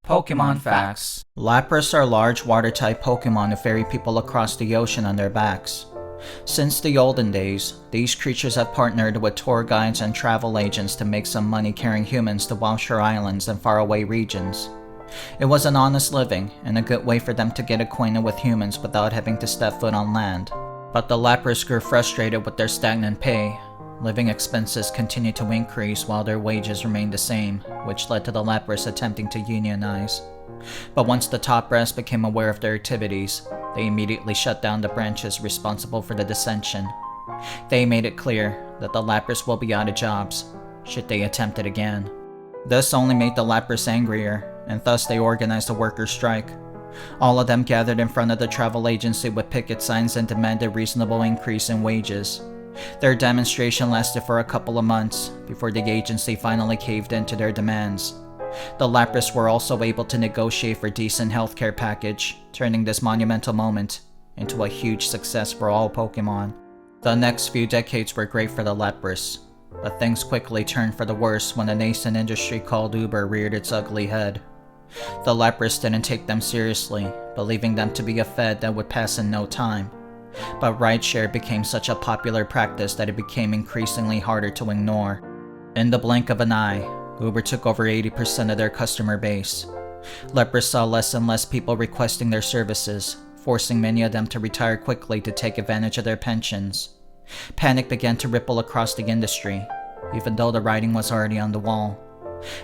Pokemon Phax. Lapras are large water-type Pokemon who ferry people across the ocean on their backs. Since the olden days, these creatures have partnered with tour guides and travel agents to make some money carrying humans to offshore islands and faraway regions. It was an honest living, and a good way for them to get acquainted with humans without having to step foot on land. But the Lapras grew frustrated with their stagnant pay. Living expenses continued to increase while their wages remained the same, which led to the Lapras attempting to unionize. But once the top brass became aware of their activities, they immediately shut down the branches responsible for the dissension. They made it clear that the Lapras will be out of jobs should they attempt it again. This only made the Lapras angrier, and thus they organized a workers' strike. All of them gathered in front of the travel agency with picket signs and demanded a reasonable increase in wages. Their demonstration lasted for a couple of months before the agency finally caved in to their demands. The Lapras were also able to negotiate for a decent healthcare package, turning this monumental moment into a huge success for all Pokemon. The next few decades were great for the Lapras, but things quickly turned for the worse when a nascent industry called Uber reared its ugly head. The Lapras didn't take them seriously, believing them to be a fad that would pass in no time. But rideshare became such a popular practice that it became increasingly harder to ignore. In the blink of an eye, Uber took over 80% of their customer base. Lapras saw less and less people requesting their services, forcing many of them to retire quickly to take advantage of their pensions. Panic began to ripple across the industry, even though the writing was already on the wall.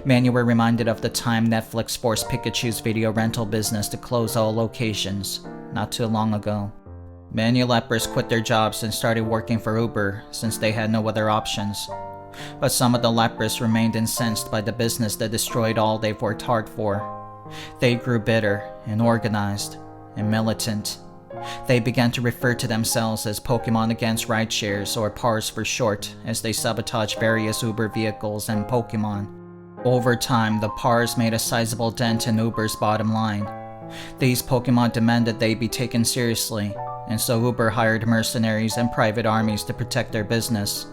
Many were reminded of the time Netflix forced Pikachu's video rental business to close all locations, not too long ago. Many Lapras quit their jobs and started working for Uber since they had no other options. But some of the Lapras remained incensed by the business that destroyed all they've worked hard for. They grew bitter and organized and militant. They began to refer to themselves as Pokemon Against Rideshares, or PARs for short, as they sabotaged various Uber vehicles and Pokemon. Over time, the PARs made a sizable dent in Uber's bottom line. These Pokemon demanded they be taken seriously, and so Uber hired mercenaries and private armies to protect their business.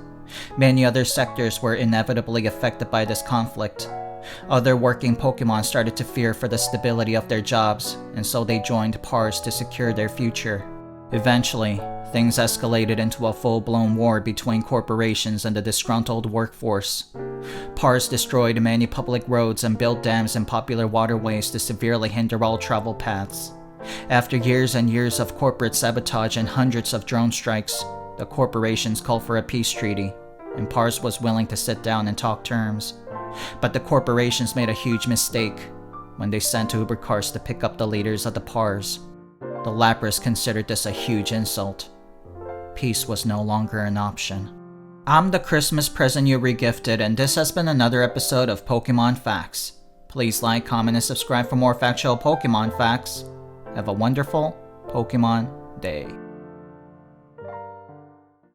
Many other sectors were inevitably affected by this conflict. Other working Pokemon started to fear for the stability of their jobs, and so they joined PARs to secure their future. Eventually, things escalated into a full-blown war between corporations and the disgruntled workforce. PARs destroyed many public roads and built dams in popular waterways to severely hinder all travel paths. After years and years of corporate sabotage and hundreds of drone strikes, the corporations called for a peace treaty, and PARs was willing to sit down and talk terms. But the corporations made a huge mistake when they sent Uber cars to pick up the leaders of the PARs. The Lapras considered this a huge insult. Peace was no longer an option. I'm the Christmas present you regifted, and this has been another episode of Pokemon Phax. Please like, comment, and subscribe for more factual Pokemon facts. Have a wonderful Pokemon day.